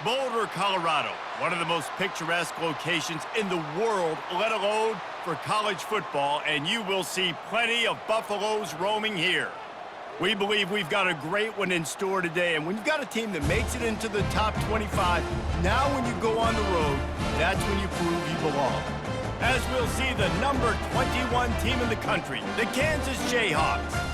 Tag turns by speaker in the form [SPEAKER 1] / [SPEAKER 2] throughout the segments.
[SPEAKER 1] Boulder, Colorado, one of the most picturesque locations in the world, let alone for college football, and you will see plenty of Buffaloes roaming here. We believe we've got a great one in store today, and when you've got a team that makes it into the top 25, now when you go on the road, that's when you prove you belong. As we'll see the number 21 team in the country, the Kansas Jayhawks,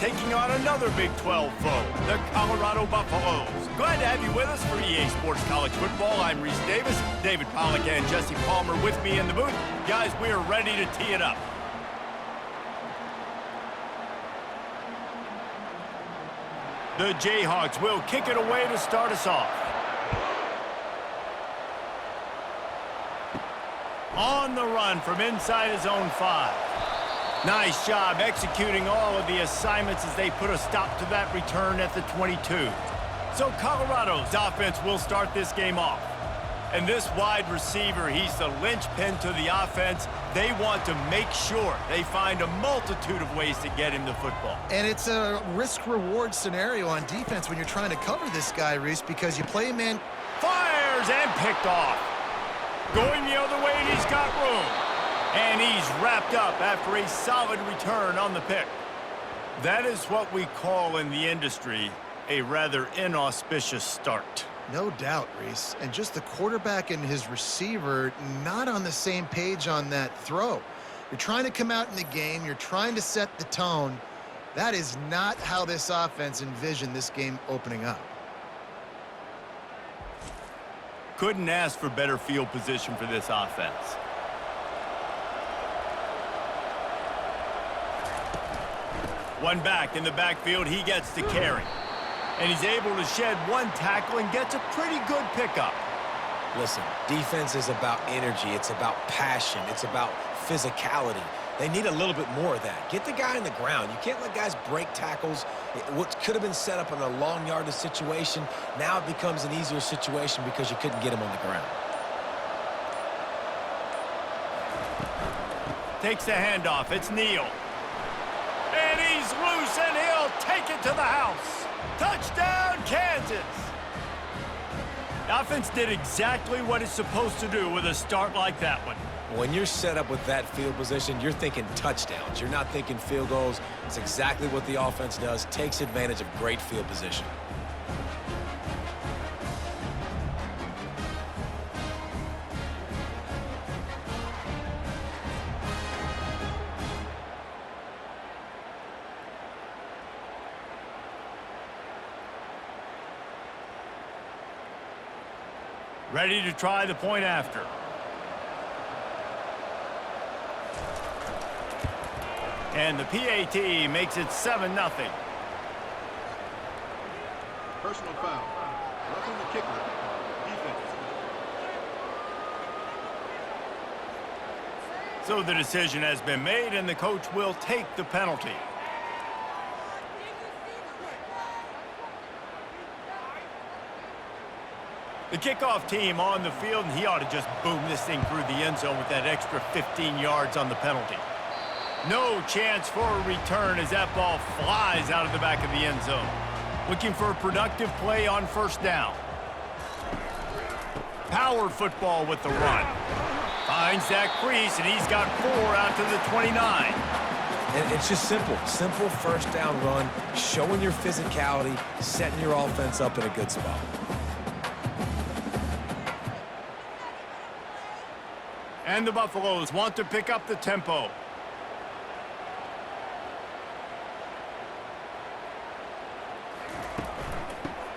[SPEAKER 1] taking on another Big 12 foe, the Colorado Buffaloes. Glad to have you with us for EA Sports College Football. I'm Reese Davis, David Pollack and Jesse Palmer with me in the booth. Guys, we are ready to tee it up. The Jayhawks will kick it away to start us off. On the run from inside his own 5. Nice job executing all of the assignments as they put a stop to that return at the 22. So Colorado's offense will start this game off. And this wide receiver, he's the linchpin to the offense. They want to make sure they find a multitude of ways to get him the football.
[SPEAKER 2] And it's a risk-reward scenario on defense when you're trying to cover this guy, Reese, because you play him in.
[SPEAKER 1] Fires and picked off. Going the other way, and he's got room. And he's wrapped up after a solid return on the pick. That is what we call in the industry a rather inauspicious start.
[SPEAKER 2] No doubt, Reese. And just the quarterback and his receiver not on the same page on that throw. You're trying to come out in the game. You're trying to set the tone. That is not how this offense envisioned this game opening up.
[SPEAKER 1] Couldn't ask for better field position for this offense. One back in the backfield, he gets to carry. And he's able to shed one tackle and gets a pretty good pickup.
[SPEAKER 3] Listen, defense is about energy. It's about passion. It's about physicality. They need a little bit more of that. Get the guy on the ground. You can't let guys break tackles. What could have been set up in a long yardage situation, now it becomes an easier situation because you couldn't get him on the ground.
[SPEAKER 1] Takes the handoff. It's Neal. And he's loose, and he'll take it to the house. Touchdown, Kansas! The offense did exactly what it's supposed to do with a start like that one.
[SPEAKER 3] When you're set up with that field position, you're thinking touchdowns. You're not thinking field goals. It's exactly what the offense does. Takes advantage of great field position.
[SPEAKER 1] Ready to try the point after. And the PAT makes it 7-0.
[SPEAKER 4] Personal foul. Roughing the kicker. Defense.
[SPEAKER 1] So the decision has been made, and the coach will take the penalty. The kickoff team on the field, and he ought to just boom this thing through the end zone with that extra 15 yards on the penalty. No chance for a return as that ball flies out of the back of the end zone. Looking for a productive play on first down. Power football with the run. Finds that crease, and he's got 4 out to the 29.
[SPEAKER 3] And it's just simple. Simple first down run, showing your physicality, setting your offense up in a good spot.
[SPEAKER 1] And the Buffaloes want to pick up the tempo.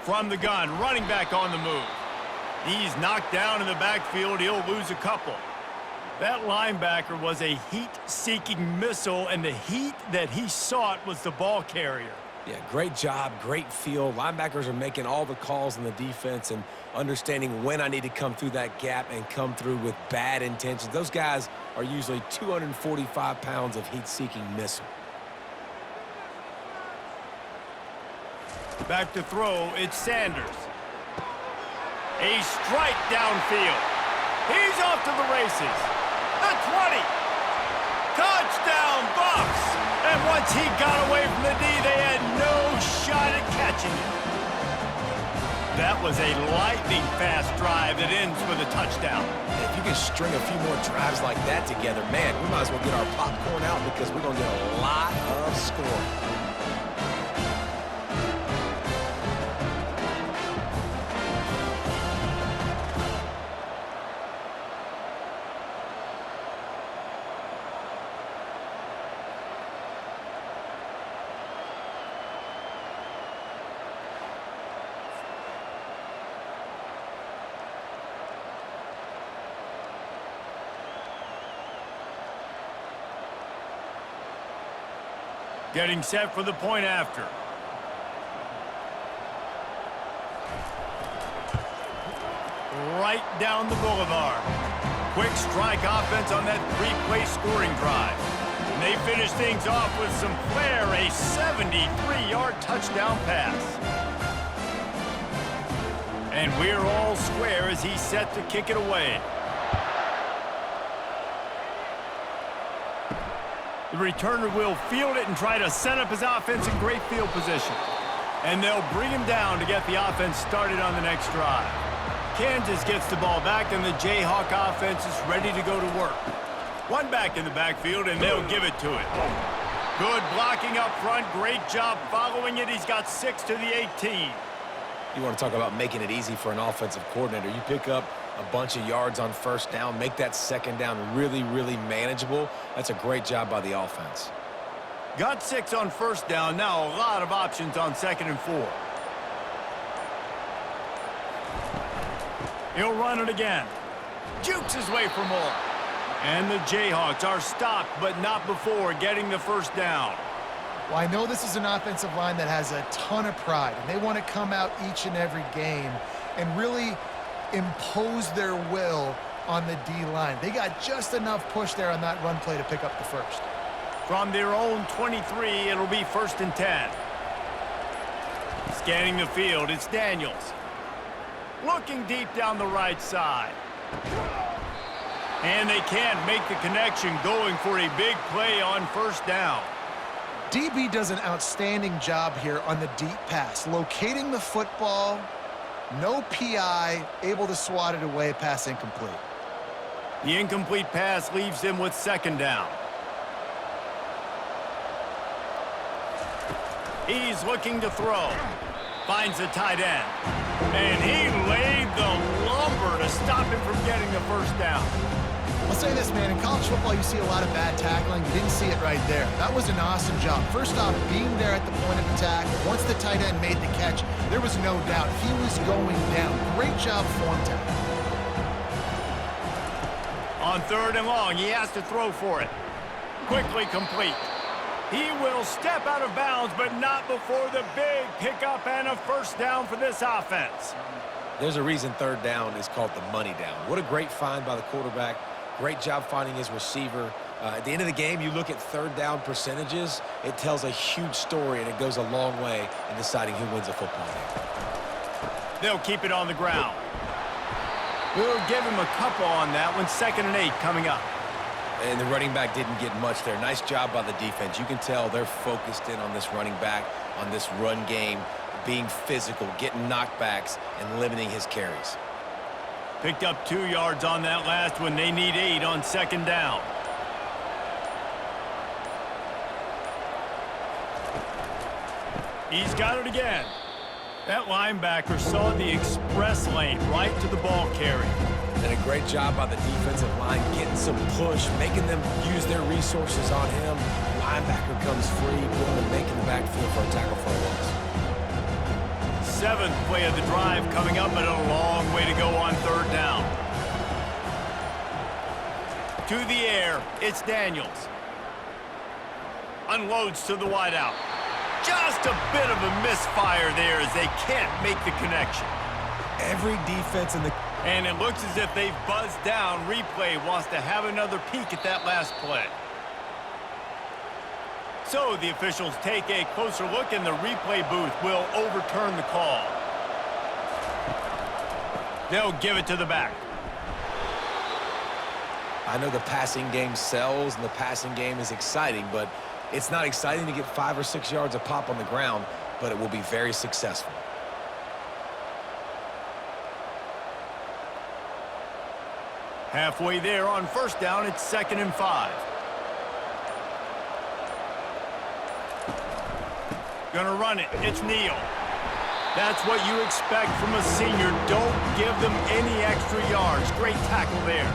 [SPEAKER 1] From the gun, running back on the move. He's knocked down in the backfield. He'll lose a couple. That linebacker was a heat-seeking missile, and the heat that he sought was the ball carrier.
[SPEAKER 3] Yeah, great job, great feel. Linebackers are making all the calls in the defense and understanding when I need to come through that gap and come through with bad intentions. Those guys are usually 245 pounds of heat-seeking missile.
[SPEAKER 1] Back to throw, it's Sanders. A strike downfield. He's off to the races. The 20. Touchdown, Buffs! And once he got away from the D, they had no shot at catching him. That was a lightning-fast drive that ends with a touchdown.
[SPEAKER 3] If you can string a few more drives like that together, man, we might as well get our popcorn out because we're going to get a lot of scoring.
[SPEAKER 1] Getting set for the point after. Right down the boulevard. Quick strike offense on that three-play scoring drive. And they finish things off with some flair, a 73-yard touchdown pass. And we're all square as he's set to kick it away. The returner will field it and try to set up his offense in great field position. And they'll bring him down to get the offense started on the next drive. Kansas gets the ball back, and the Jayhawk offense is ready to go to work. One back in the backfield, and they'll give it to it. Good blocking up front. Great job following it. He's got 6 to the 18.
[SPEAKER 3] You want to talk about making it easy for an offensive coordinator. You pick up a bunch of yards on first down, make that second down really, really manageable. That's a great job by the offense.
[SPEAKER 1] Got 6 on first down. Now a lot of options on 2nd and 4. He'll run it again. Jukes his way for more. And the Jayhawks are stopped, but not before getting the first down.
[SPEAKER 2] Well, I know this is an offensive line that has a ton of pride, and they want to come out each and every game and really impose their will on the D-line. They got just enough push there on that run play to pick up the first.
[SPEAKER 1] From their own 23, it'll be 1st and 10. Scanning the field, it's Daniels. Looking deep down the right side. And they can't make the connection, going for a big play on first down.
[SPEAKER 2] DB does an outstanding job here on the deep pass, locating the football, no PI, able to swat it away, pass incomplete.
[SPEAKER 1] The incomplete pass leaves them with 2nd down. He's looking to throw. Finds the tight end. And he laid the lumber to stop him from getting the first down.
[SPEAKER 2] I'll say this, man, in college football you see a lot of bad tackling. You didn't see it right there. That was an awesome job. First off, being there at the point of attack. Once the tight end made the catch, there was no doubt he was going down. Great job form tackle.
[SPEAKER 1] On 3rd and long, he has to throw for it. Quickly complete. He will step out of bounds, but not before the big pickup and a first down for this offense.
[SPEAKER 3] There's a reason 3rd down is called the money down. What a great find by the quarterback. Great job finding his receiver. At the end of the game, you look at 3rd down percentages. It tells a huge story, and it goes a long way in deciding who wins a football game.
[SPEAKER 1] They'll keep it on the ground. We'll give him a couple on that one. 2nd and 8 coming up.
[SPEAKER 3] And the running back didn't get much there. Nice job by the defense. You can tell they're focused in on this running back, on this run game, being physical, getting knockbacks, and limiting his carries.
[SPEAKER 1] Picked up 2 yards on that last one. They need 8 on 2nd down. He's got it again. That linebacker saw the express lane right to the ball carrier.
[SPEAKER 3] And a great job by the defensive line getting some push, making them use their resources on him. Linebacker comes free, put him and making the backfield for a tackle for a loss.
[SPEAKER 1] 7th play of the drive coming up, and a long way to go on 3rd down. To the air, it's Daniels. Unloads to the wideout. Just a bit of a misfire there as they can't make the connection.
[SPEAKER 3] Every defense in the...
[SPEAKER 1] And it looks as if they've buzzed down. Replay wants to have another peek at that last play. So the officials take a closer look, and the replay booth will overturn the call. They'll give it to the back.
[SPEAKER 3] I know the passing game sells and the passing game is exciting, but it's not exciting to get 5 or 6 yards a pop on the ground, but it will be very successful.
[SPEAKER 1] Halfway there on first down, it's 2nd and 5. Gonna run it. It's Neal. That's what you expect from a senior. Don't give them any extra yards. Great tackle there.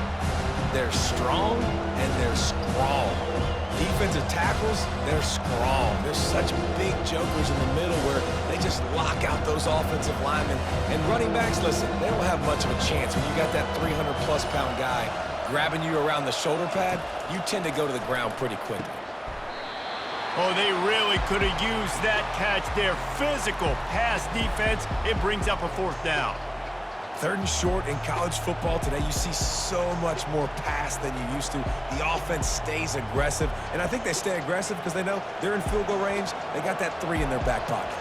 [SPEAKER 3] They're strong and they're strong. Defensive tackles, they're strong. There's such big jokers in the middle where they just lock out those offensive linemen. And running backs, listen, they don't have much of a chance. When you got that 300-plus pound guy grabbing you around the shoulder pad, you tend to go to the ground pretty quickly.
[SPEAKER 1] Oh, they really could have used that catch there. Physical pass defense. It brings up a 4th down.
[SPEAKER 3] 3rd and short in college football today. You see so much more pass than you used to. The offense stays aggressive, and I think they stay aggressive because they know they're in field goal range. They got that 3 in their back pocket.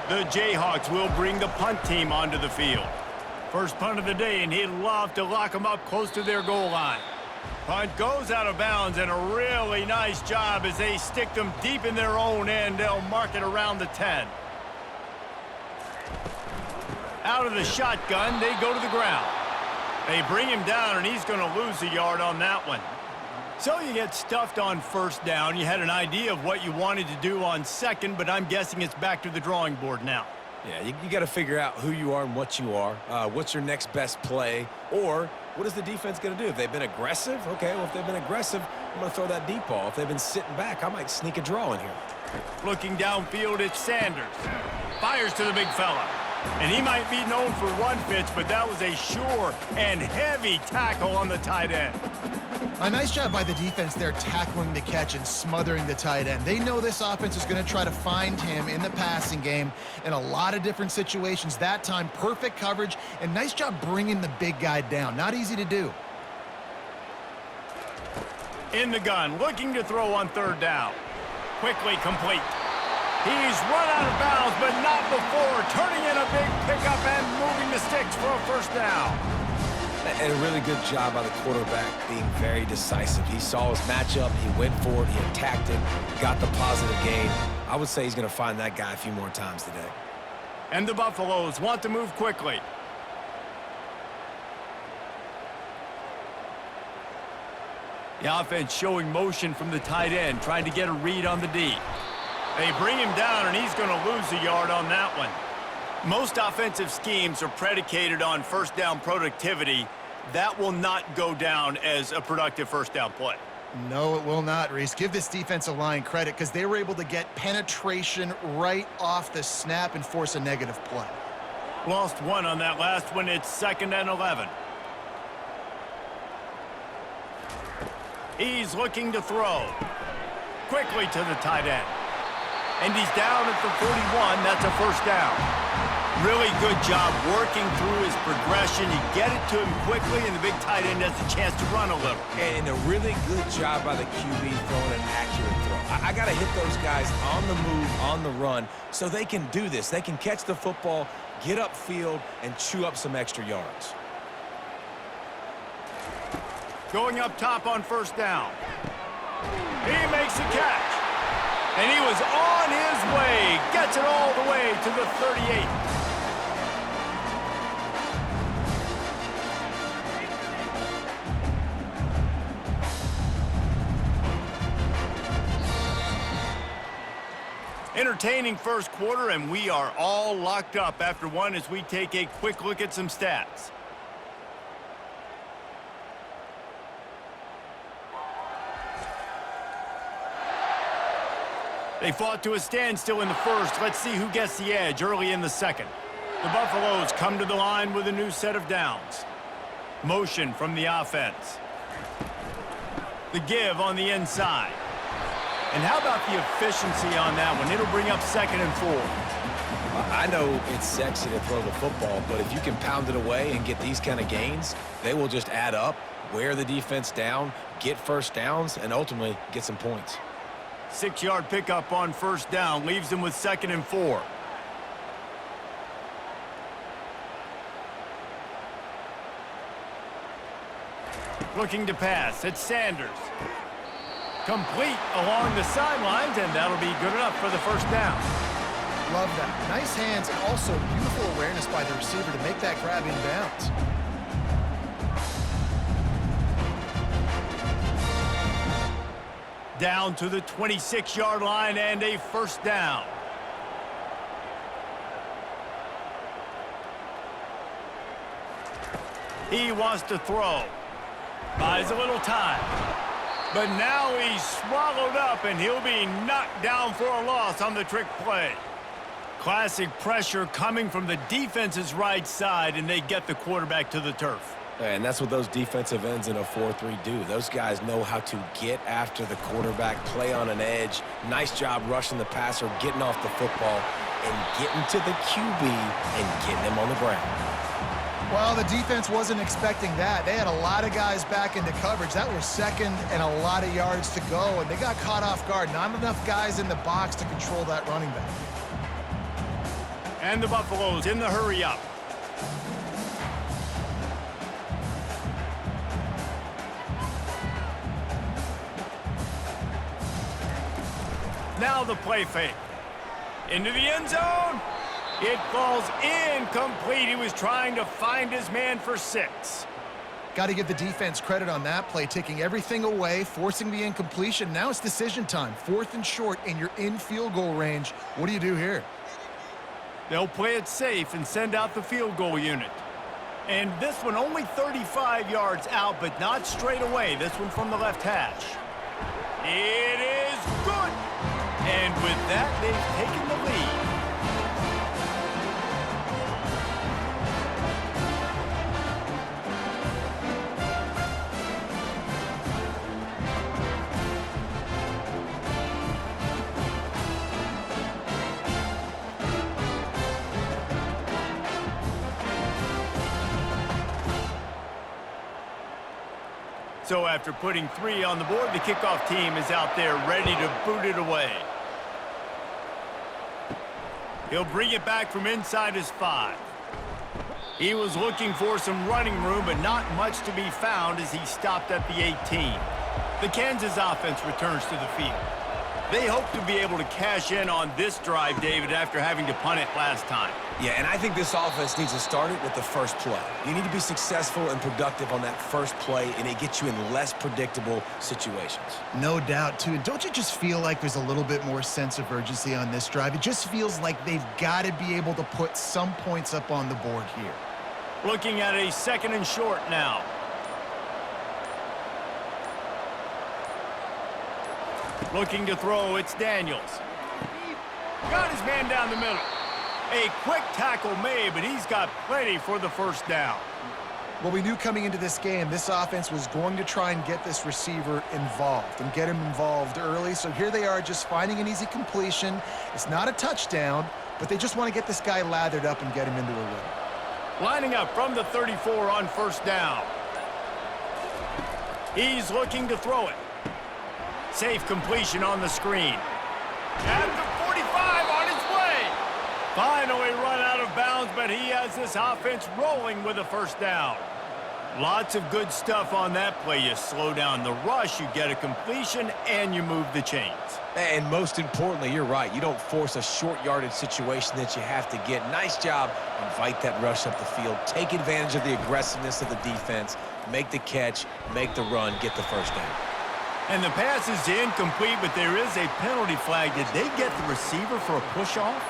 [SPEAKER 1] The Jayhawks will bring the punt team onto the field. First punt of the day, and he'd love to lock them up close to their goal line. Punt goes out of bounds, and a really nice job as they stick them deep in their own end. They'll mark it around the 10. Out of the shotgun, they go to the ground. They bring him down, and he's going to lose a yard on that one. So you get stuffed on first down. You had an idea of what you wanted to do on second, but I'm guessing it's back to the drawing board now.
[SPEAKER 3] Yeah, you got to figure out who you are and what you are. What's your next best play? Or what is the defense going to do? If they've been aggressive, okay, well, if they've been aggressive, I'm going to throw that deep ball. If they've been sitting back, I might sneak a draw in here.
[SPEAKER 1] Looking downfield, it's Sanders. Fires to the big fella. And he might be known for run fits, but that was a sure and heavy tackle on the tight end.
[SPEAKER 2] A nice job by the defense there tackling the catch and smothering the tight end. They know this offense is going to try to find him in the passing game in a lot of different situations. That time, perfect coverage, and nice job bringing the big guy down. Not easy to do.
[SPEAKER 1] In the gun, looking to throw on 3rd down. Quickly complete. He's run out of bounds, but not before. Turning in a big pickup and moving the sticks for a 1st down.
[SPEAKER 3] And a really good job by the quarterback being very decisive. He saw his matchup, he went for it, he attacked it, got the positive gain. I would say he's going to find that guy a few more times today.
[SPEAKER 1] And the Buffaloes want to move quickly. The offense showing motion from the tight end, trying to get a read on the D. They bring him down, and he's going to lose a yard on that one. Most offensive schemes are predicated on 1st down productivity. That will not go down as a productive 1st down play.
[SPEAKER 2] No, it will not, Reese. Give this defensive line credit because they were able to get penetration right off the snap and force a negative play.
[SPEAKER 1] Lost one on that last one. It's 2nd and 11. He's looking to throw. Quickly to the tight end. And he's down at the 41. That's a 1st down. Really good job working through his progression. You get it to him quickly, and the big tight end has a chance to run a little.
[SPEAKER 3] And a really good job by the QB throwing an accurate throw. I got to hit those guys on the move, on the run, so they can do this. They can catch the football, get upfield, and chew up some extra yards.
[SPEAKER 1] Going up top on 1st down. He makes the catch. And he was on his way. Gets it all the way to the 38. Entertaining 1st quarter, and we are all locked up after one as we take a quick look at some stats. They fought to a standstill in the 1st. Let's see who gets the edge early in the 2nd. The Buffaloes come to the line with a new set of downs. Motion from the offense. The give on the inside. And how about the efficiency on that one? It'll bring up 2nd and 4.
[SPEAKER 3] I know it's sexy to throw the football, but if you can pound it away and get these kind of gains, they will just add up, wear the defense down, get 1st downs, and ultimately get some points.
[SPEAKER 1] 6-yard pickup on 1st down leaves them with 2nd and 4. Looking to pass. It's Sanders. Complete along the sidelines, and that'll be good enough for the 1st down.
[SPEAKER 2] Love that. Nice hands and also beautiful awareness by the receiver to make that grab in bounds.
[SPEAKER 1] Down to the 26-yard line and a first down. He wants to throw. Buys a little time. But now he's swallowed up, and he'll be knocked down for a loss on the trick play. Classic pressure coming from the defense's right side, and they get the quarterback to the turf.
[SPEAKER 3] And that's what those defensive ends in a 4-3 do. Those guys know how to get after the quarterback, play on an edge. Nice job rushing the passer, getting off the football, and getting to the QB and getting him on the ground.
[SPEAKER 2] Well, the defense wasn't expecting that. They had a lot of guys back into coverage. That was second and a lot of yards to go, and they got caught off guard. Not enough guys in the box to control that running back.
[SPEAKER 1] And the Buffaloes in the hurry-up. Now the play fake. Into the end zone. It falls incomplete. He was trying to find his man for 6.
[SPEAKER 2] Got to give the defense credit on that play, taking everything away, forcing the incompletion. Now it's decision time. 4th and short, and you're in field goal range. What do you do here?
[SPEAKER 1] They'll play it safe and send out the field goal unit. And this one only 35 yards out, but not straight away. This one from the left hash. It is good. And with that, they've taken the lead. So after putting 3 on the board, the kickoff team is out there ready to boot it away. He'll bring it back from inside his 5. He was looking for some running room, but not much to be found as he stopped at the 18. The Kansas offense returns to the field. They hope to be able to cash in on this drive, David, after having to punt it last time.
[SPEAKER 3] Yeah, and I think this offense needs to start it with the first play. You need to be successful and productive on that first play, and it gets you in less predictable situations.
[SPEAKER 2] No doubt, too. And don't you just feel like there's a little bit more sense of urgency on this drive? It just feels like they've got to be able to put some points up on the board here.
[SPEAKER 1] Looking at a 2nd and short now. Looking to throw, it's Daniels. Got his man down the middle. A quick tackle made, but he's got plenty for the first down.
[SPEAKER 2] Well, we knew coming into this game, this offense was going to try and get this receiver involved and get him involved early. So here they are just finding an easy completion. It's not a touchdown, but they just want to get this guy lathered up and get him into a rhythm.
[SPEAKER 1] Lining up from the 34 on first down. He's looking to throw it. Safe completion on the screen. At the 45 on its way. Finally run out of bounds, but he has this offense rolling with a first down. Lots of good stuff on that play. You slow down the rush, you get a completion, and you move the chains.
[SPEAKER 3] And most importantly, you're right. You don't force a short yardage situation that you have to get. Nice job. Invite that rush up the field. Take advantage of the aggressiveness of the defense. Make the catch, make the run, get the first down.
[SPEAKER 1] And the pass is incomplete, but there is a penalty flag. Did they get the receiver for a push-off?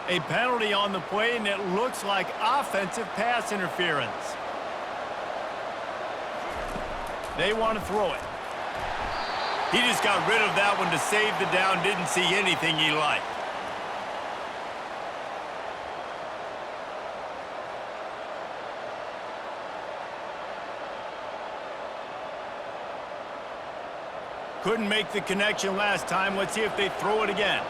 [SPEAKER 1] A penalty on the play, and it looks like offensive pass interference. They want to throw it. He just got rid of that one to save the down. Didn't see anything he liked. Couldn't make the connection last time. Let's see if they throw it again.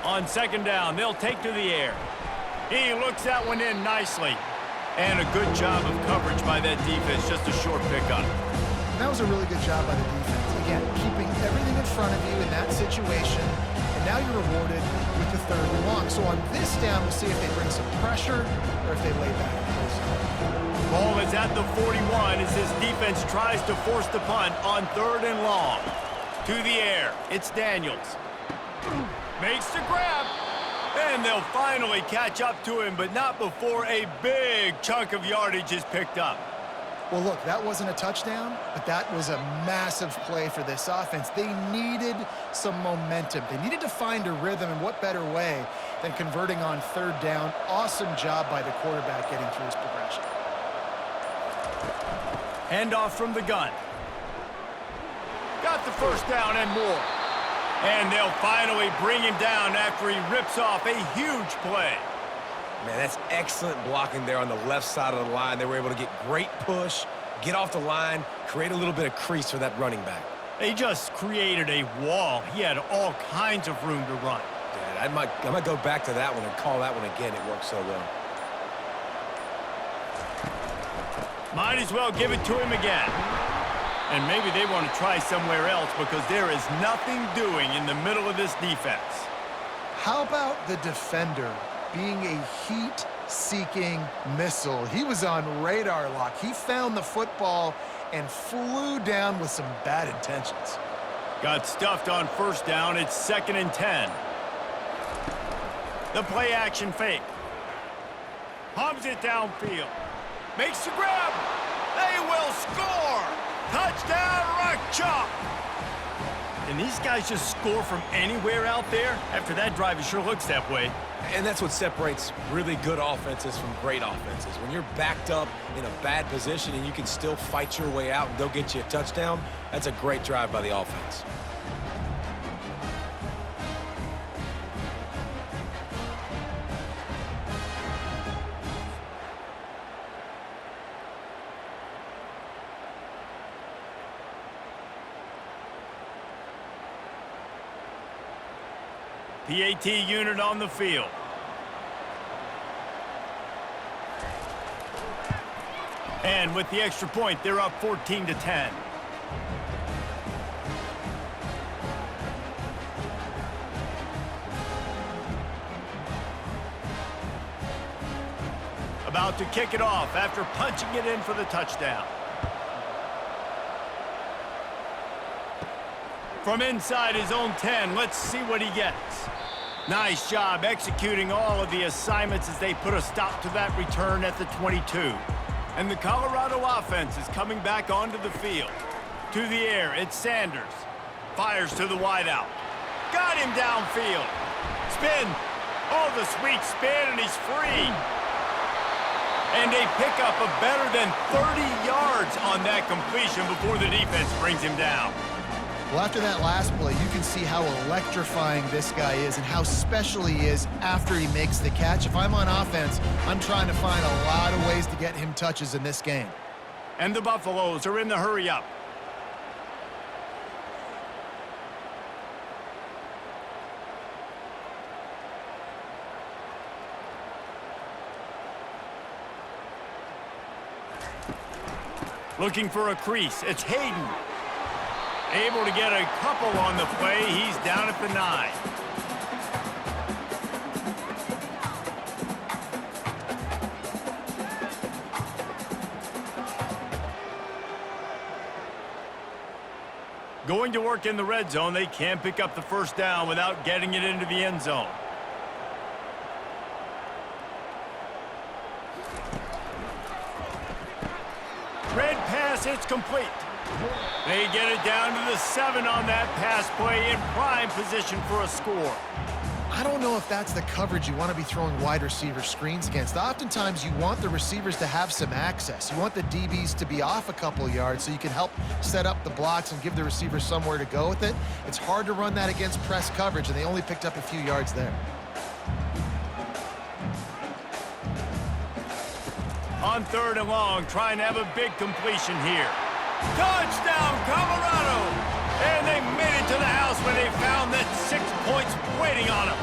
[SPEAKER 1] On second down, they'll take to the air. He looks that one in nicely. And a good job of coverage by that defense. Just a short pickup.
[SPEAKER 2] That was a really good job by the defense. Again, keeping everything in front of you in that situation. And now you're rewarded with the 3rd and long. So on this down, we'll see if they bring some pressure or if they lay back.
[SPEAKER 1] Ball is at the 41 as his defense tries to force the punt on 3rd and long. To the air, it's Daniels. Makes the grab. And they'll finally catch up to him, but not before a big chunk of yardage is picked up.
[SPEAKER 2] Well, look, that wasn't a touchdown, but that was a massive play for this offense. They needed some momentum. They needed to find a rhythm, and what better way than converting on third down. Awesome job by the quarterback getting through his progression.
[SPEAKER 1] Handoff from the gun. Got the first down and more. And they'll finally bring him down after he rips off a huge play.
[SPEAKER 3] Man, that's excellent blocking there on the left side of the line. They were able to get great push, get off the line, create a little bit of crease for that running back.
[SPEAKER 1] They just created a wall. He had all kinds of room to run.
[SPEAKER 3] Yeah, I might go back to that one and call that one again. It worked so well.
[SPEAKER 1] Might as well give it to him again. And maybe they want to try somewhere else because there is nothing doing in the middle of this defense.
[SPEAKER 2] How about the defender being a heat-seeking missile? He was on radar lock. He found the football and flew down with some bad intentions.
[SPEAKER 1] Got stuffed on first down. It's 2nd and 10. The play action fake. Hums it downfield. Makes the grab. They will score. Touchdown, Rock Chalk. Can these guys just score from anywhere out there? After that drive, it sure looks that way.
[SPEAKER 3] And that's what separates really good offenses from great offenses. When you're backed up in a bad position and you can still fight your way out and go get you a touchdown, that's a great drive by the offense.
[SPEAKER 1] PAT unit on the field. And with the extra point, they're up 14-10. About to kick it off after punching it in for the touchdown. From inside his own 10, let's see what he gets. Nice job executing all of the assignments as they put a stop to that return at the 22. And the Colorado offense is coming back onto the field. To the air, it's Sanders. Fires to the wideout. Got him downfield. Spin. Oh, the sweet spin, and he's free. And a pickup of better than 30 yards on that completion before the defense brings him down.
[SPEAKER 2] Well, after that last play, you can see how electrifying this guy is and how special he is after he makes the catch. If I'm on offense, I'm trying to find a lot of ways to get him touches in this game.
[SPEAKER 1] And the Buffaloes are in the hurry up. Looking for a crease. It's Hayden. Able to get a couple on the play. He's down at the 9. Going to work in the red zone. They can't pick up the first down without getting it into the end zone. Red pass, it's complete. They get it down to the 7 on that pass play, in prime position for a score.
[SPEAKER 2] I don't know if that's the coverage you want to be throwing wide receiver screens against. Oftentimes, you want the receivers to have some access. You want the DBs to be off a couple yards so you can help set up the blocks and give the receiver somewhere to go with it. It's hard to run that against press coverage, and they only picked up a few yards there.
[SPEAKER 1] On 3rd and long, trying to have a big completion here. Touchdown, Colorado! And they made it to the house when they found that 6 points waiting on them.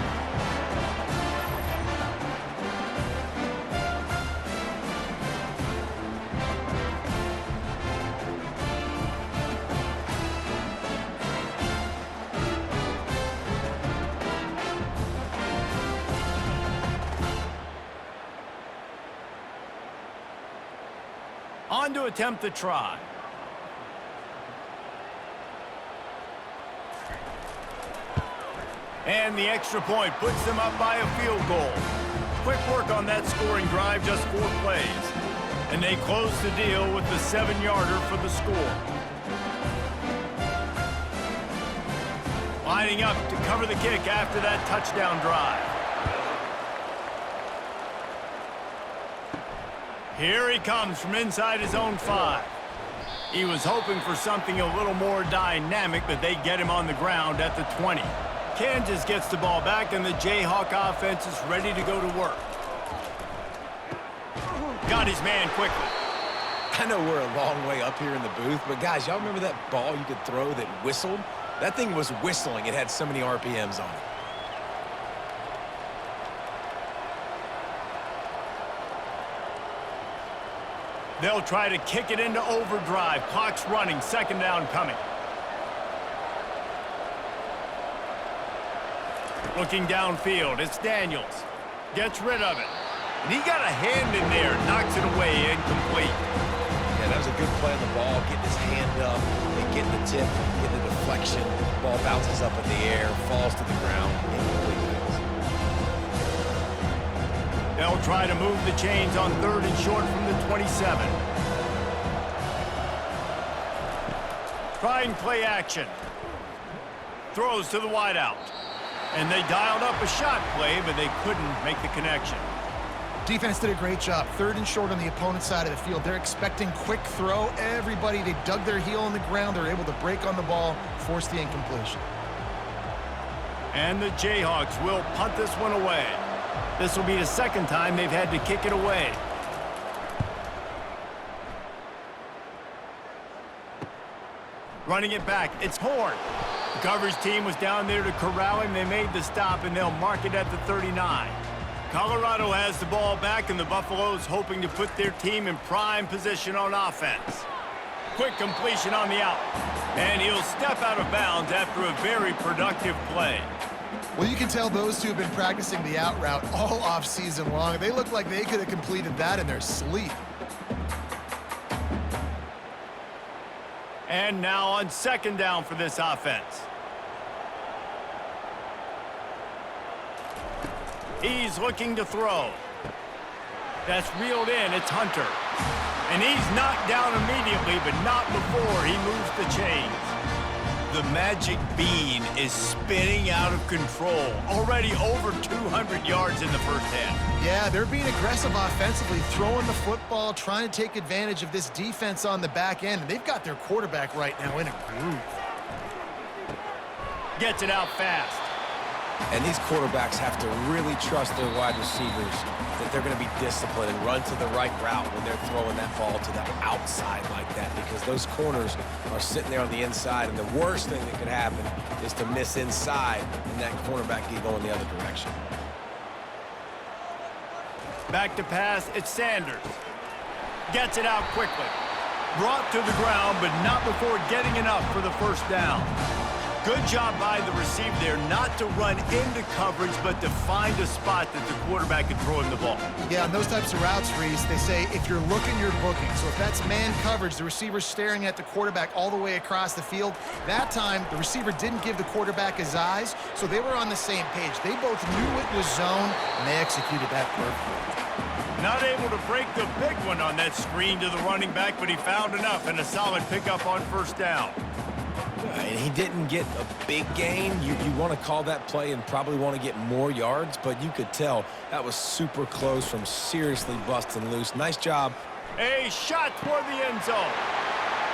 [SPEAKER 1] On to attempt the try. And the extra point puts them up by a field goal. Quick work on that scoring drive, just 4 plays. And they close the deal with the 7-yarder for the score. Lining up to cover the kick after that touchdown drive. Here he comes from inside his own 5. He was hoping for something a little more dynamic, but they get him on the ground at the 20. Kansas gets the ball back, and the Jayhawk offense is ready to go to work. Got his man quickly.
[SPEAKER 3] I know we're a long way up here in the booth, but guys, y'all remember that ball you could throw that whistled? That thing was whistling. It had so many RPMs on it.
[SPEAKER 1] They'll try to kick it into overdrive. Clock's running. 2nd down coming. Looking downfield, it's Daniels. Gets rid of it. And he got a hand in there, knocks it away, incomplete.
[SPEAKER 3] Yeah, that was a good play on the ball, getting his hand up, and getting the tip, getting the deflection. Ball bounces up in the air, falls to the ground, incomplete pass.
[SPEAKER 1] They'll try to move the chains on 3rd and short from the 27. Try and play action. Throws to the wideout. And they dialed up a shot play, but they couldn't make the connection.
[SPEAKER 2] Defense did a great job. 3rd and short on the opponent's side of the field. They're expecting quick throw. Everybody, they dug their heel in the ground. They're able to break on the ball, force the incompletion.
[SPEAKER 1] And the Jayhawks will punt this one away. This will be the 2nd time they've had to kick it away. Running it back, it's Horn. The coverage team was down there to corral him. They made the stop, and they'll mark it at the 39. Colorado has the ball back, and the Buffaloes hoping to put their team in prime position on offense. Quick completion on the out. And he'll step out of bounds after a very productive play.
[SPEAKER 2] Well, you can tell those two have been practicing the out route all off season long. They look like they could have completed that in their sleep.
[SPEAKER 1] And now on 2nd down for this offense. He's looking to throw. That's reeled in. It's Hunter. And he's knocked down immediately, but not before he moves the chains. The magic bean is spinning out of control. Already over 200 yards in the 1st half.
[SPEAKER 2] Yeah, they're being aggressive offensively, throwing the football, trying to take advantage of this defense on the back end. They've got their quarterback right now in a groove.
[SPEAKER 1] Gets it out fast.
[SPEAKER 3] And these quarterbacks have to really trust their wide receivers that they're going to be disciplined and run to the right route when they're throwing that ball to the outside like that, because those corners are sitting there on the inside, and the worst thing that could happen is to miss inside and that cornerback can go in the other direction.
[SPEAKER 1] Back to pass, it's Sanders. Gets it out quickly. Brought to the ground, but not before getting enough for the 1st down. Good job by the receiver there not to run into coverage, but to find a spot that the quarterback can throw him the ball.
[SPEAKER 2] Yeah, on those types of routes, Reese, they say if you're looking, you're booking. So if that's man coverage, the receiver's staring at the quarterback all the way across the field. That time, the receiver didn't give the quarterback his eyes, so they were on the same page. They both knew it was zone, and they executed that perfectly.
[SPEAKER 1] Not able to break the big one on that screen to the running back, but he found enough and a solid pickup on 1st down.
[SPEAKER 3] And he didn't get a big gain. You want to call that play and probably want to get more yards, but you could tell that was super close from seriously busting loose. Nice job.
[SPEAKER 1] A shot toward the end zone.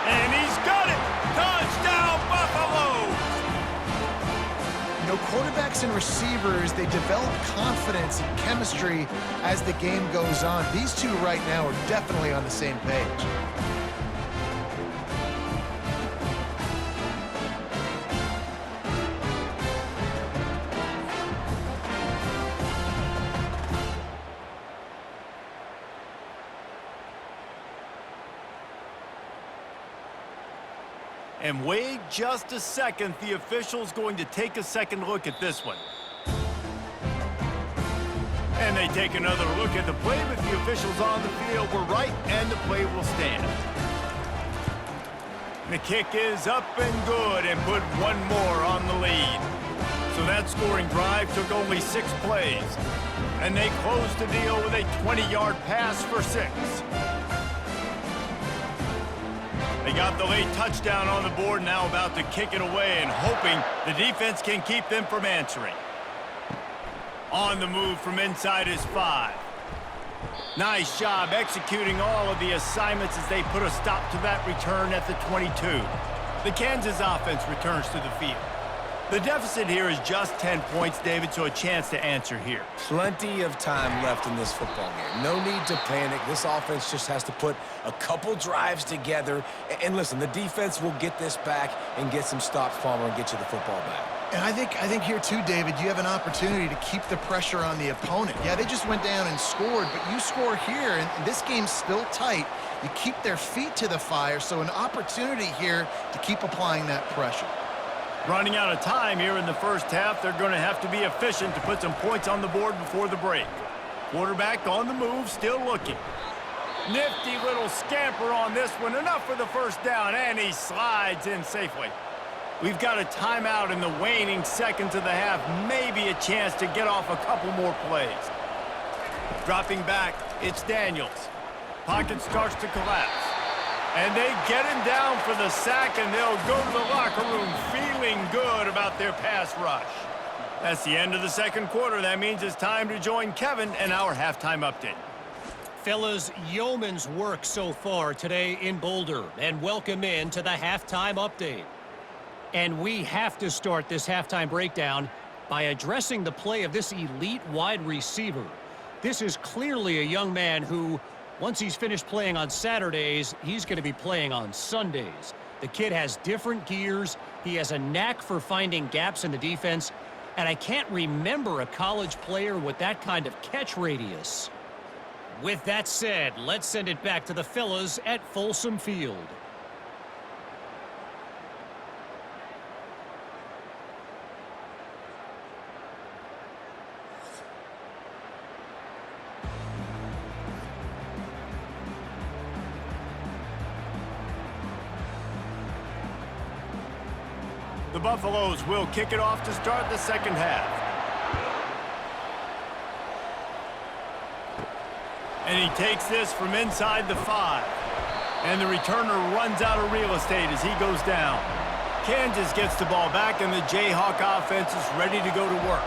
[SPEAKER 1] And he's got it. Touchdown, Buffaloes!
[SPEAKER 2] You know, quarterbacks and receivers, they develop confidence and chemistry as the game goes on. These two right now are definitely on the same page.
[SPEAKER 1] And wait just a second, the official's going to take a second look at this one. And they take another look at the play, but the officials on the field were right, and the play will stand. The kick is up and good, and put one more on the lead. So that scoring drive took only 6 plays. And they closed the deal with a 20-yard pass for 6. They got the late touchdown on the board, now about to kick it away and hoping the defense can keep them from answering. On the move from inside his 5. Nice job executing all of the assignments as they put a stop to that return at the 22. The Kansas offense returns to the field. The deficit here is just 10 points, David, so a chance to answer here.
[SPEAKER 3] Plenty of time left in this football game. No need to panic. This offense just has to put a couple drives together. And listen, the defense will get this back and get some stops, Palmer, and get you the football back.
[SPEAKER 2] And I think here too, David, you have an opportunity to keep the pressure on the opponent. Yeah, they just went down and scored, but you score here, and this game's still tight. You keep their feet to the fire, so an opportunity here to keep applying that pressure.
[SPEAKER 1] Running out of time here in the first half, they're going to have to be efficient to put some points on the board before the break. Quarterback on the move, still looking. Nifty little scamper on this one, enough for the first down, and he slides in safely. We've got a timeout in the waning seconds of the half, maybe a chance to get off a couple more plays. Dropping back, it's Daniels. Pocket starts to collapse. And they get him down for the sack, and they'll go to the locker room feeling good about their pass rush. That's the end of the second quarter. That means it's time to join Kevin and our halftime update.
[SPEAKER 5] Fellas, yeoman's work so far today in Boulder, and welcome in to the halftime update. And we have to start this halftime breakdown by addressing the play of this elite wide receiver. This is clearly a young man who, once he's finished playing on Saturdays, he's going to be playing on Sundays. The kid has different gears. He has a knack for finding gaps in the defense. And I can't remember a college player with that kind of catch radius. With that said, let's send it back to the fellas at Folsom Field.
[SPEAKER 1] The Buffaloes will kick it off to start the second half. And he takes this from inside the 5. And the returner runs out of real estate as he goes down. Kansas gets the ball back, and the Jayhawk offense is ready to go to work.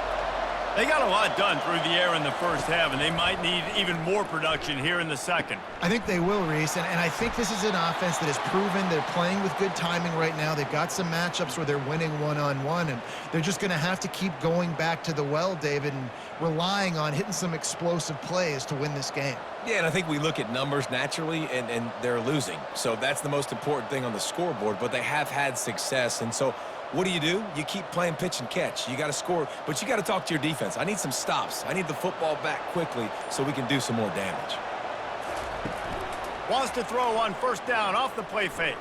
[SPEAKER 1] They got a lot done through the air in the first half, and they might need even more production here in the second.
[SPEAKER 2] I think they will, Reese, and I think this is an offense that has proven they're playing with good timing right now. They've got some matchups where they're winning one-on-one, and they're just going to have to keep going back to the well, David, and relying on hitting some explosive plays to win this game.
[SPEAKER 3] Yeah, and I think we look at numbers naturally, and they're losing. So that's the most important thing on the scoreboard, but they have had success, and so what do? You keep playing pitch and catch. You got to score, but you got to talk to your defense. I need some stops. I need the football back quickly so we can do some more damage.
[SPEAKER 1] Wants to throw on first down off the play fake.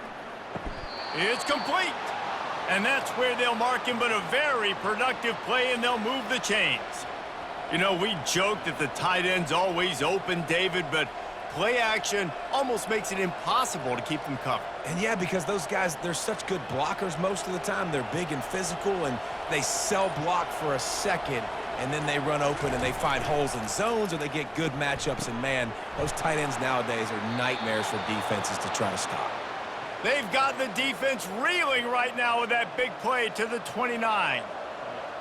[SPEAKER 1] It's complete. And that's where they'll mark him, but a very productive play, and they'll move the chains. You know, we joke that the tight end's always open, David, but play action almost makes it impossible to keep them covered.
[SPEAKER 3] And yeah, because those guys, they're such good blockers most of the time. They're big and physical, and they cell block for a second, and then they run open and they find holes in zones, or they get good matchups. And man, those tight ends nowadays are nightmares for defenses to try to stop.
[SPEAKER 1] They've got the defense reeling right now with that big play to the 29.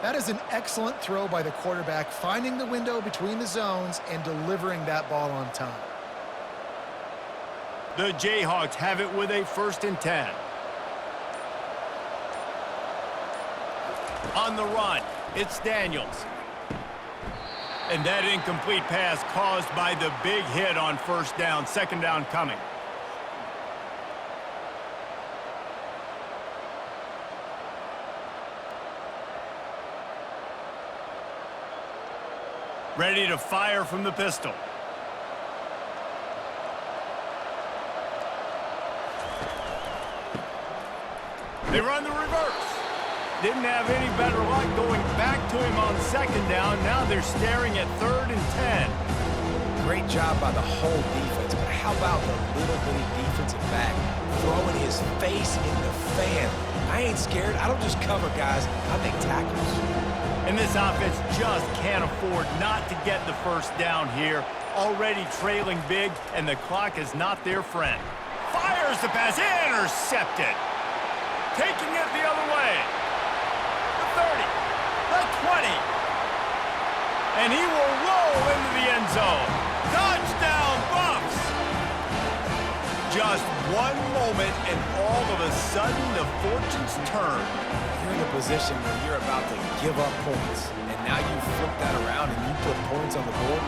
[SPEAKER 2] That is an excellent throw by the quarterback, finding the window between the zones and delivering that ball on time.
[SPEAKER 1] The Jayhawks have it with a 1st and 10. On the run, it's Daniels. And that incomplete pass caused by the big hit on first down, second down coming. Ready to fire from the pistol. They run the reverse. Didn't have any better luck going back to him on second down. Now they're staring at 3rd and 10.
[SPEAKER 3] Great job by the whole defense, but how about the little bitty defensive back throwing his face in the fan? I ain't scared. I don't just cover guys. I make tackles.
[SPEAKER 1] And this offense just can't afford not to get the first down here. Already trailing big, and the clock is not their friend. Fires the pass, intercepted. Taking it the other way. The 30, the 20. And he will roll into the end zone. Touchdown, Buffs! Just one moment, and all of a sudden, the fortunes turn.
[SPEAKER 3] You're in a position where you're about to give up points, and now you flip that around and you put points on the board.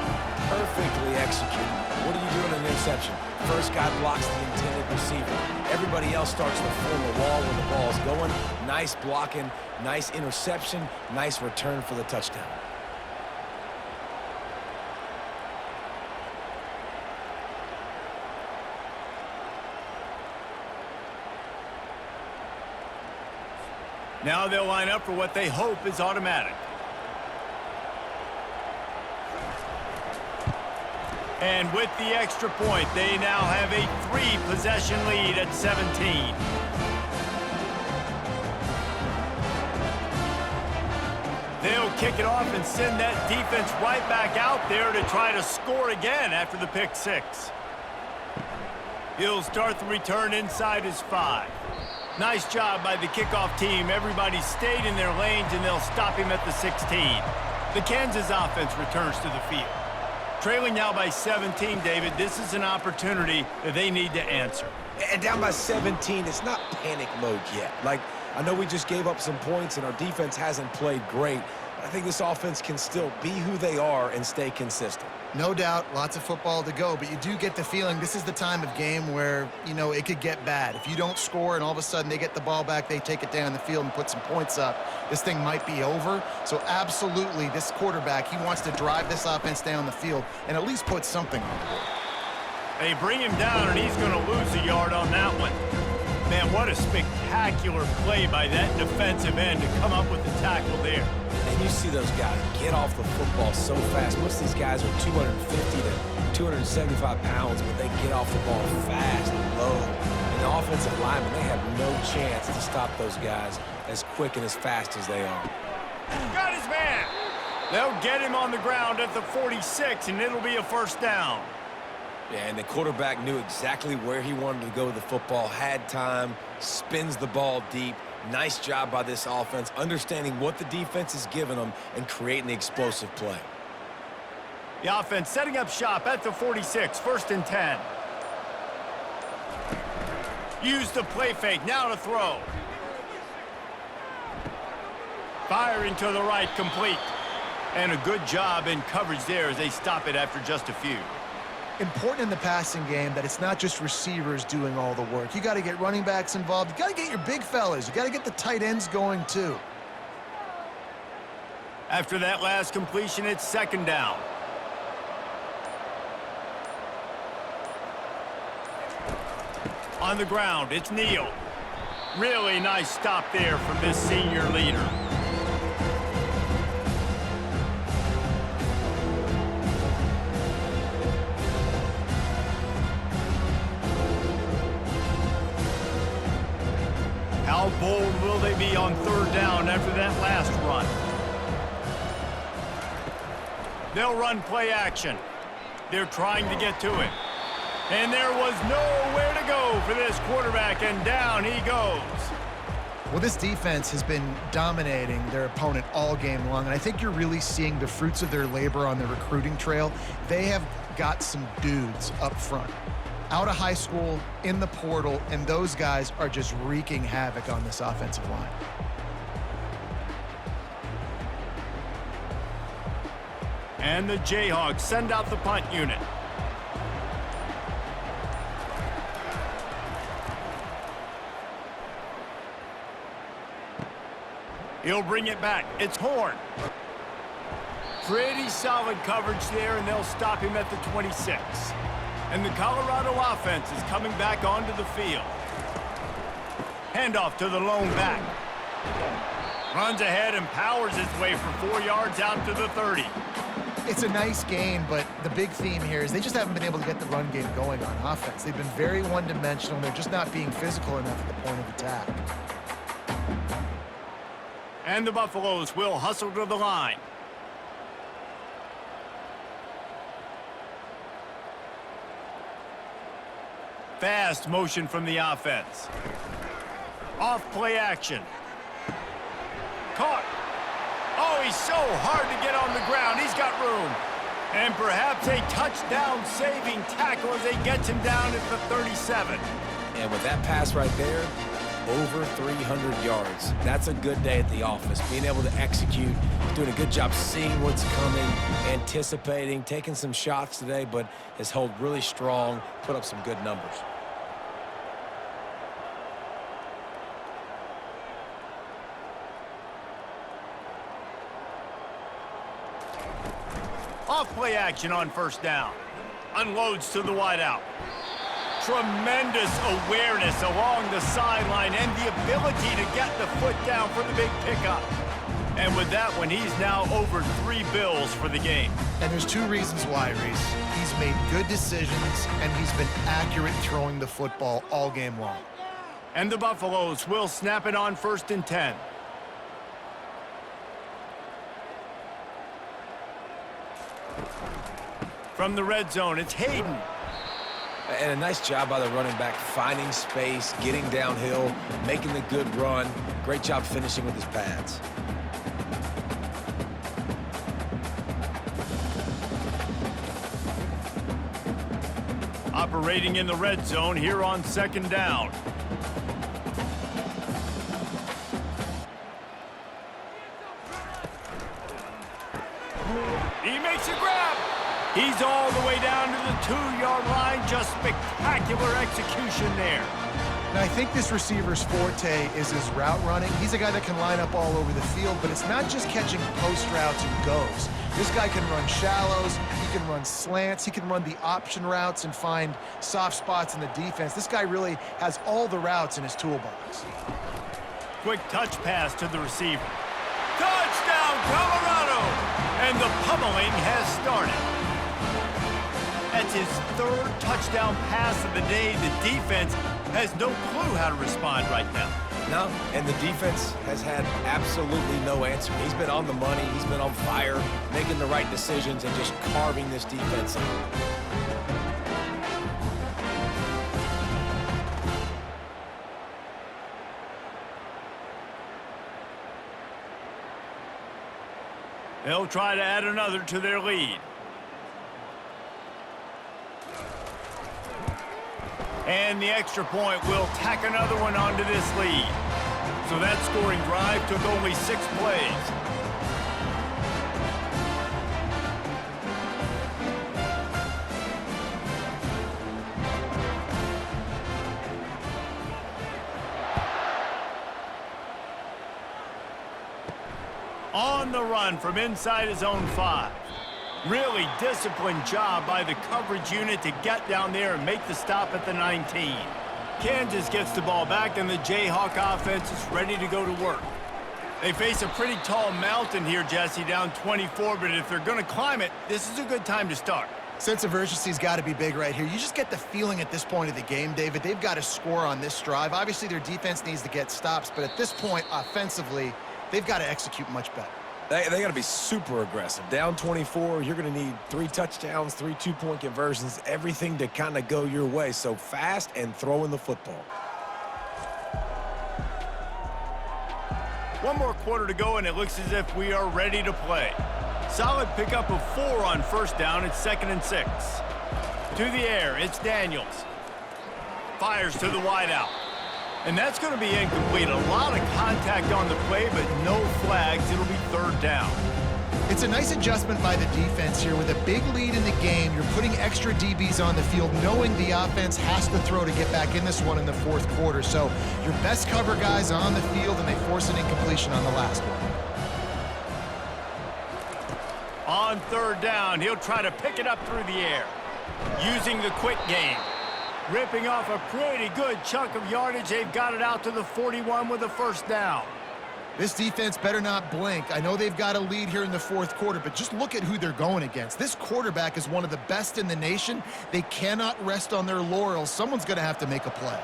[SPEAKER 3] Perfectly executed. What do you do in an interception? First guy blocks the intended receiver. Everybody else starts to form a wall when the ball's going. Nice blocking, nice interception, nice return for the touchdown.
[SPEAKER 1] Now they'll line up for what they hope is automatic. And with the extra point, they now have a 3-possession lead at 17. They'll kick it off and send that defense right back out there to try to score again after the pick 6. He'll start the return inside his 5. Nice job by the kickoff team. Everybody stayed in their lanes, and they'll stop him at the 16. The Kansas offense returns to the field. Trailing now by 17, David, this is an opportunity that they need to answer.
[SPEAKER 3] And down by 17, it's not panic mode yet. Like, I know we just gave up some points, and our defense hasn't played great, but I think this offense can still be who they are and stay consistent.
[SPEAKER 2] No doubt, lots of football to go, but you do get the feeling this is the time of game where, you know, it could get bad. If you don't score and all of a sudden they get the ball back, they take it down the field and put some points up, this thing might be over. So absolutely, this quarterback, he wants to drive this offense down the field and at least put something on the board.
[SPEAKER 1] They bring him down, and he's going to lose a yard on that one. Man, what a spectacular play by that defensive end to come up with the tackle there.
[SPEAKER 3] And you see those guys get off the football so fast. Most of these guys are 250 to 275 pounds, but they get off the ball fast and low. And the offensive linemen, they have no chance to stop those guys as quick and as fast as they are.
[SPEAKER 1] Got his man. They'll get him on the ground at the 46, and it'll be a first down.
[SPEAKER 3] Yeah, and the quarterback knew exactly where he wanted to go with the football, had time, spins the ball deep. Nice job by this offense, understanding what the defense is giving them and creating the explosive play.
[SPEAKER 1] The offense setting up shop at the 46, 1st and 10. Use the play fake, now to throw. Firing to the right, complete. And a good job in coverage there as they stop it after just a few.
[SPEAKER 2] Important in the passing game that it's not just receivers doing all the work. You got to get running backs involved. You got to get your big fellas. You got to get the tight ends going too.
[SPEAKER 1] After that last completion, it's 2nd down. On the ground, it's Neal. Really nice stop there from this senior leader. How bold will they be on 3rd down after that last run? They'll run play action. They're trying to get to it. And there was nowhere to go for this quarterback, and down he goes.
[SPEAKER 2] Well, this defense has been dominating their opponent all game long, and I think you're really seeing the fruits of their labor on the recruiting trail. They have got some dudes up front, out of high school, in the portal, and those guys are just wreaking havoc on this offensive line.
[SPEAKER 1] And the Jayhawks send out the punt unit. He'll bring it back. It's Horn. Pretty solid coverage there, and they'll stop him at the 26. And the Colorado offense is coming back onto the field. Handoff to the lone back. Runs ahead and powers his way for 4 yards out to the 30.
[SPEAKER 2] It's a nice game, but the big theme here is they just haven't been able to get the run game going on offense. They've been very one-dimensional. They're just not being physical enough at the point of attack.
[SPEAKER 1] And the Buffaloes will hustle to the line. Fast motion from the offense. Off play action. Caught. Oh, he's so hard to get on the ground. He's got room. And perhaps a touchdown-saving tackle as he gets him down at the 37.
[SPEAKER 3] And with that pass right there, over 300 yards. That's a good day at the office. Being able to execute, doing a good job seeing what's coming, anticipating, taking some shots today, but has held really strong, put up some good numbers.
[SPEAKER 1] Off-play action on first down. Unloads to the wideout. Tremendous awareness along the sideline and the ability to get the foot down for the big pickup. And with that one, he's now over 3 bills for the game.
[SPEAKER 2] And there's 2 reasons why, Reese. He's made good decisions, and he's been accurate throwing the football all game long.
[SPEAKER 1] And the Buffaloes will snap it on 1st and 10. From the red zone, it's Hayden.
[SPEAKER 3] And a nice job by the running back, finding space, getting downhill, making the good run. Great job finishing with his pads.
[SPEAKER 1] Operating in the red zone here on 2nd down. He makes a grab. He's all the way down to the 2-yard line. Just spectacular execution there.
[SPEAKER 2] Now, I think this receiver's forte is his route running. He's a guy that can line up all over the field, but it's not just catching post routes and goes. This guy can run shallows, he can run slants, he can run the option routes and find soft spots in the defense. This guy really has all the routes in his toolbox.
[SPEAKER 1] Quick touch pass to the receiver. Touchdown, Colorado! And the pummeling has started. That's his 3rd touchdown pass of the day. The defense has no clue how to respond right now.
[SPEAKER 3] No, and the defense has had absolutely no answer. He's been on the money, he's been on fire, making the right decisions and just carving this defense up.
[SPEAKER 1] They'll try to add another to their lead. And the extra point will tack another one onto this lead. So that scoring drive took only 6 plays. On the run from inside his own 5. Really disciplined job by the coverage unit to get down there and make the stop at the 19. Kansas gets the ball back, and the Jayhawk offense is ready to go to work. They face a pretty tall mountain here, Jesse, down 24, but if they're going to climb it, this is a good time to start.
[SPEAKER 2] Sense of urgency's got to be big right here. You just get the feeling at this point of the game, David, they've got to score on this drive. Obviously, their defense needs to get stops, but at this point, offensively, they've got to execute much better.
[SPEAKER 3] They got to be super aggressive. Down 24, you're going to need 3 touchdowns, 3 2-point conversions, everything to kind of go your way. So fast and throwing the football.
[SPEAKER 1] One more quarter to go, and it looks as if we are ready to play. Solid pickup of 4 on first down. It's 2nd and 6. To the air, it's Daniels. Fires to the wideout. And that's going to be incomplete. A lot of contact on the play, but no flags. It'll be 3rd down.
[SPEAKER 2] It's a nice adjustment by the defense here. With a big lead in the game, you're putting extra DBs on the field, knowing the offense has to throw to get back in this one in the 4th quarter. So your best cover guys on the field, and they force an incompletion on the last one.
[SPEAKER 1] On 3rd down, he'll try to pick it up through the air. Using the quick game. Ripping off a pretty good chunk of yardage. They've got it out to the 41 with a 1st down.
[SPEAKER 2] This defense better not blink. I know they've got a lead here in the 4th quarter, but just look at who they're going against. This quarterback is one of the best in the nation. They cannot rest on their laurels. Someone's going to have to make a play.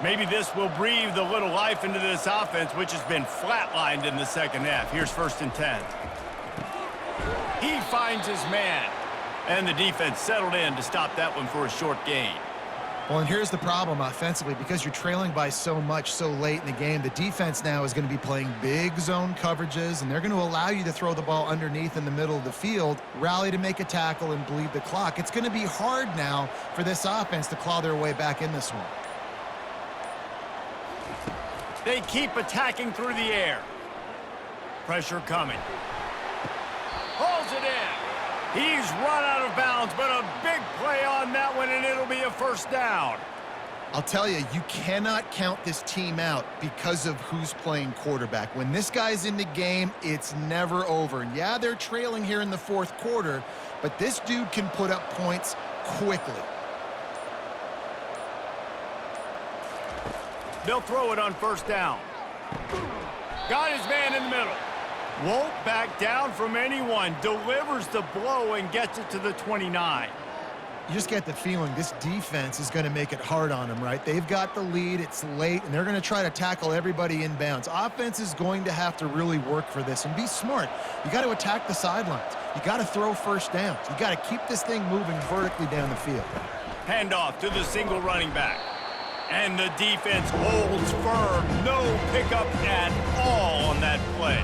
[SPEAKER 1] Maybe this will breathe a little life into this offense, which has been flatlined in the second half. Here's 1st and 10. He finds his man. And the defense settled in to stop that one for a short gain.
[SPEAKER 2] Well, and here's the problem offensively. Because you're trailing by so much so late in the game, the defense now is going to be playing big zone coverages, and they're going to allow you to throw the ball underneath in the middle of the field, rally to make a tackle, and bleed the clock. It's going to be hard now for this offense to claw their way back in this one.
[SPEAKER 1] They keep attacking through the air. Pressure coming. Hauls it in. He's run out of bounds, but a big play on that one, and it'll be a 1st down.
[SPEAKER 2] I'll tell you, you cannot count this team out because of who's playing quarterback. When this guy's in the game, it's never over. And yeah, they're trailing here in the 4th quarter, but this dude can put up points quickly.
[SPEAKER 1] They'll throw it on 1st down. Got his man in the middle. Won't back down from anyone. Delivers the blow and gets it to the 29.
[SPEAKER 2] You just get the feeling this defense is going to make it hard on them, right? They've got the lead. It's late, and they're going to try to tackle everybody inbounds. Offense is going to have to really work for this and be smart. You got to attack the sidelines. You got to throw 1st downs. You got to keep this thing moving vertically down the field.
[SPEAKER 1] Handoff to the single running back. And the defense holds firm. No pickup at all on that play.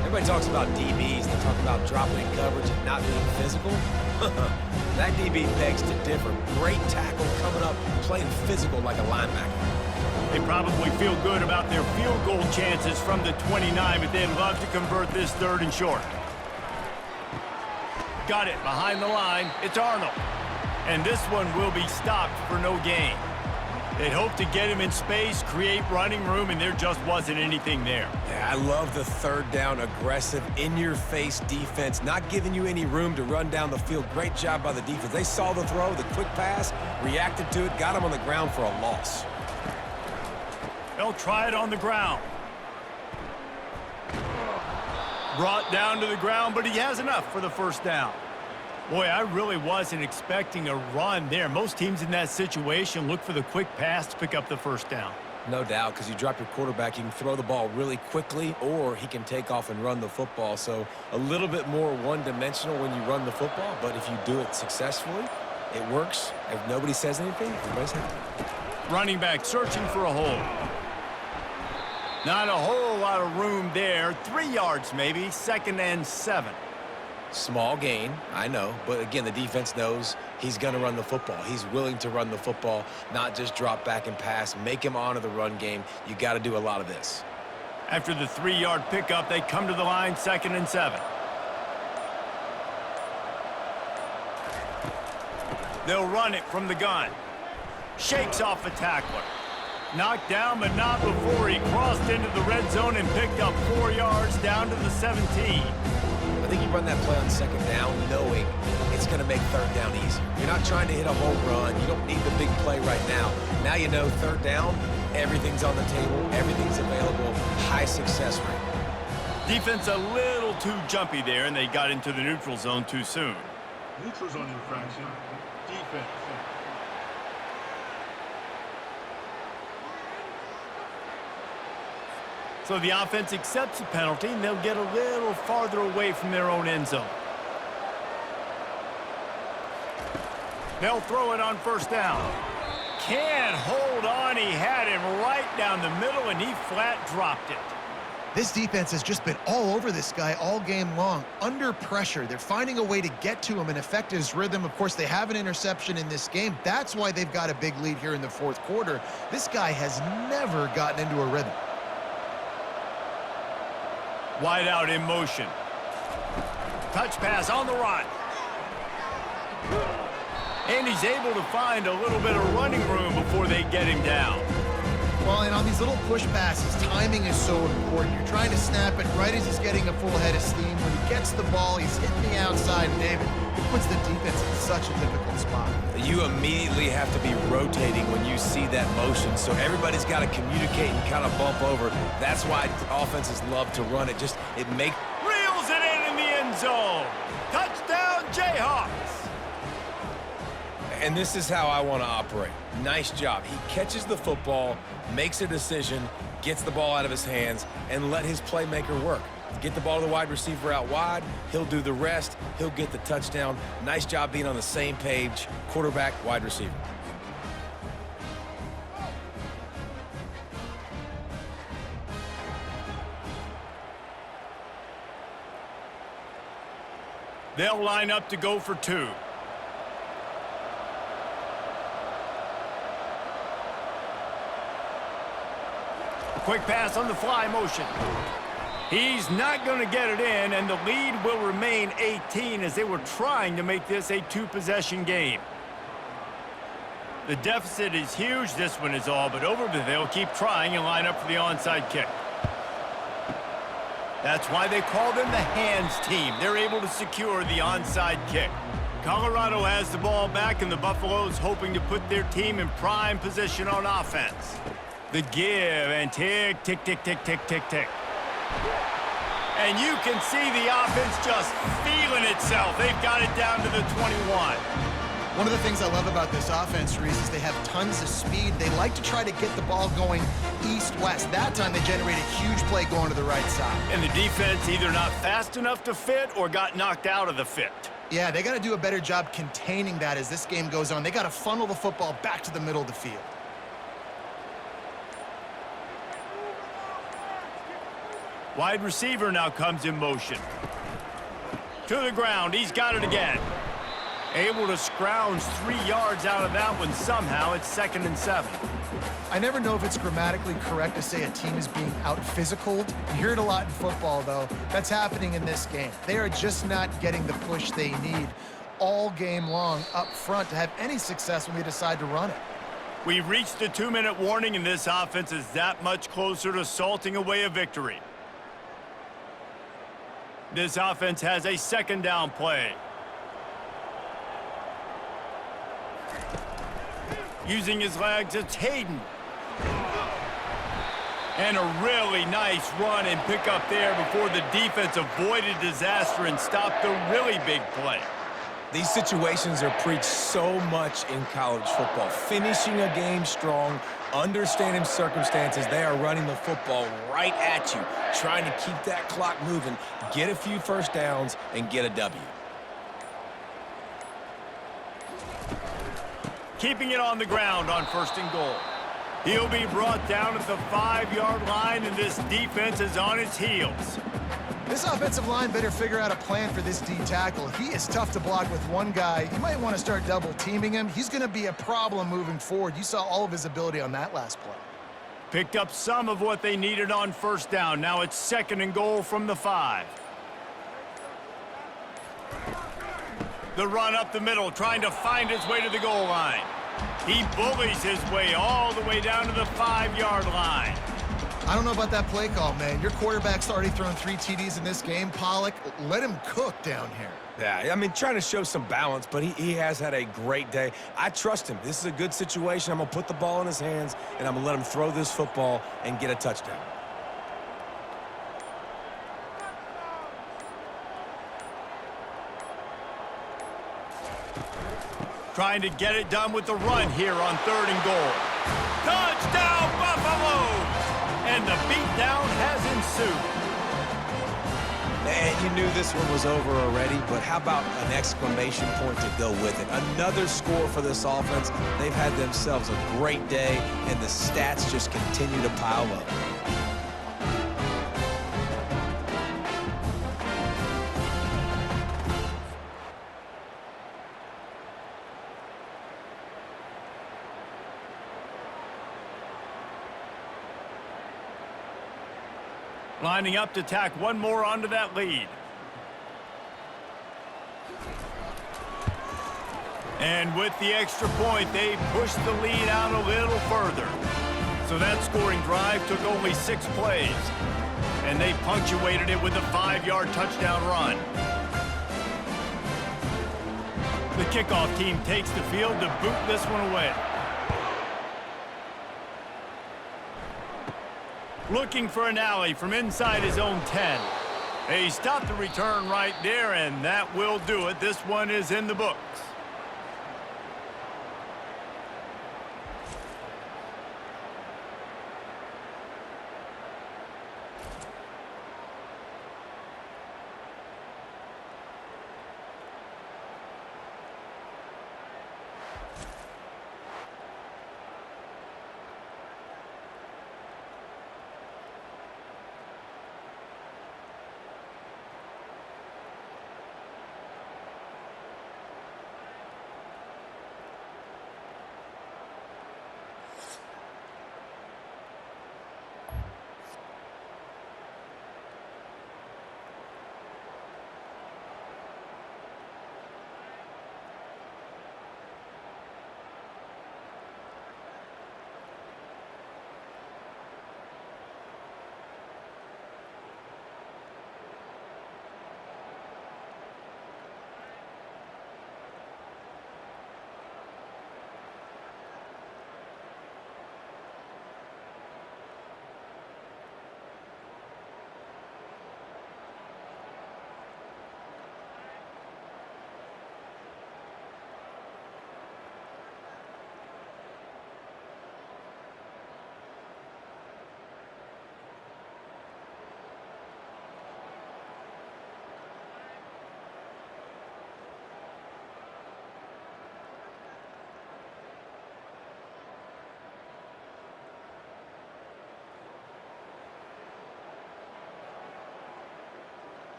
[SPEAKER 3] Everybody talks about DBs. They talk about dropping in coverage and not being physical. That DB begs to differ. Great tackle coming up, playing physical like a linebacker.
[SPEAKER 1] They probably feel good about their field goal chances from the 29, but they'd love to convert this 3rd and short. Got it behind the line. It's Arnold. And this one will be stopped for no gain. They'd hope to get him in space, create running room, and there just wasn't anything there.
[SPEAKER 3] Yeah, I love the 3rd down, aggressive, in-your-face defense, not giving you any room to run down the field. Great job by the defense. They saw the throw, the quick pass, reacted to it, got him on the ground for a loss.
[SPEAKER 1] They'll try it on the ground. Brought down to the ground, but he has enough for the 1st down. Boy, I really wasn't expecting a run there. Most teams in that situation look for the quick pass to pick up the 1st down.
[SPEAKER 3] No doubt, because you drop your quarterback, you can throw the ball really quickly, or he can take off and run the football. So a little bit more one-dimensional when you run the football, but if you do it successfully, it works. If nobody says anything, everybody's happy.
[SPEAKER 1] Running back searching for a hole. Not a whole lot of room there. 3 yards maybe, 2nd and 7.
[SPEAKER 3] Small gain, I know, but again, the defense knows he's going to run the football. He's willing to run the football, not just drop back and pass, make him honor the run game. You got to do a lot of this.
[SPEAKER 1] After the 3-yard pickup, they come to the line, 2nd and 7. They'll run it from the gun. Shakes off a tackler. Knocked down, but not before he crossed into the red zone and picked up 4 yards down to the 17.
[SPEAKER 3] I think you run that play on 2nd down knowing it's going to make 3rd down easier. You're not trying to hit a home run. You don't need the big play right now. Now you know 3rd down, everything's on the table, everything's available, high success rate.
[SPEAKER 1] Defense a little too jumpy there, and they got into the neutral zone too soon.
[SPEAKER 4] Neutral zone infraction. Defense.
[SPEAKER 1] So the offense accepts the penalty, and they'll get a little farther away from their own end zone. They'll throw it on 1st down. Can't hold on. He had him right down the middle, and he flat dropped it.
[SPEAKER 2] This defense has just been all over this guy all game long. Under pressure, they're finding a way to get to him and affect his rhythm. Of course, they have an interception in this game. That's why they've got a big lead here in the 4th quarter. This guy has never gotten into a rhythm.
[SPEAKER 1] Wide out in motion. Touch pass on the run. And he's able to find a little bit of running room before they get him down.
[SPEAKER 2] Well, and on these little push passes, timing is so important. You're trying to snap it right as he's getting a full head of steam. When he gets the ball, he's hitting the outside, David. It puts the defense in such a difficult spot.
[SPEAKER 3] You immediately have to be rotating when you see that motion, so everybody's got to communicate and kind of bump over. That's why offenses love to run it. It makes...
[SPEAKER 1] Reels it in the end zone. Touchdown, Jayhawks.
[SPEAKER 3] And this is how I want to operate. Nice job. He catches the football, makes a decision, gets the ball out of his hands, and let his playmaker work. Get the ball to the wide receiver out wide. He'll do the rest. He'll get the touchdown. Nice job being on the same page, quarterback, wide receiver.
[SPEAKER 1] They'll line up to go for two. Quick pass on the fly motion. He's not going to get it in, and the lead will remain 18 as they were trying to make this a two-possession game. The deficit is huge. This one is all but over, but they'll keep trying and line up for the onside kick. That's why they call them the hands team. They're able to secure the onside kick. Colorado has the ball back, and the Buffaloes hoping to put their team in prime position on offense. The give and tick, tick, tick, tick, tick, tick, tick. And you can see the offense just feeling itself. They've got it down to the 21.
[SPEAKER 2] One of the things I love about this offense, Reese, is they have tons of speed. They like to try to get the ball going east-west. That time they generated a huge play going to the right side.
[SPEAKER 1] And the defense either not fast enough to fit or got knocked out of the fit.
[SPEAKER 2] Yeah, they got to do a better job containing that as this game goes on. They got to funnel the football back to the middle of the field.
[SPEAKER 1] Wide receiver now comes in motion. To the ground. He's got it again. Able to scrounge 3 yards out of that one somehow. It's 2nd and 7.
[SPEAKER 2] I never know if it's grammatically correct to say a team is being out-physicaled. You hear it a lot in football, though. That's happening in this game. They are just not getting the push they need all game long up front to have any success when they decide to run it.
[SPEAKER 1] We've reached the 2-minute warning, and this offense is that much closer to salting away a victory. This offense has a 2nd down play. Using his legs, it's Hayden. And a really nice run and pick up there before the defense avoided disaster and stopped the really big play.
[SPEAKER 3] These situations are preached so much in college football. Finishing a game strong, understanding circumstances. They are running the football right at you, trying to keep that clock moving, get a few first downs, and get a W.
[SPEAKER 1] Keeping it on the ground on 1st and goal. He'll be brought down at the 5-yard line, and this defense is on its heels.
[SPEAKER 2] This offensive line better figure out a plan for this D tackle. He is tough to block with one guy. You might want to start double teaming him. He's going to be a problem moving forward. You saw all of his ability on that last play.
[SPEAKER 1] Picked up some of what they needed on 1st down. Now it's 2nd and goal from the 5. The run up the middle, trying to find his way to the goal line. He bullies his way all the way down to the 5-yard line.
[SPEAKER 2] I don't know about that play call, man. Your quarterback's already thrown 3 TDs in this game. Pollock, let him cook down here.
[SPEAKER 3] Yeah, I mean, trying to show some balance, but he has had a great day. I trust him. This is a good situation. I'm going to put the ball in his hands, and I'm going to let him throw this football and get a touchdown.
[SPEAKER 1] Trying to get it done with the run here on 3rd and goal. Touchdown, Buffaloes! And the beatdown has ensued.
[SPEAKER 3] And you knew this one was over already, but how about an exclamation point to go with it? Another score for this offense. They've had themselves a great day, and the stats just continue to pile up.
[SPEAKER 1] Lining up to tack one more onto that lead. And with the extra point, they pushed the lead out a little further. So that scoring drive took only 6 plays. And they punctuated it with a 5-yard touchdown run. The kickoff team takes the field to boot this one away. Looking for an alley from inside his own 10. They stopped the return right there, and that will do it. This one is in the books.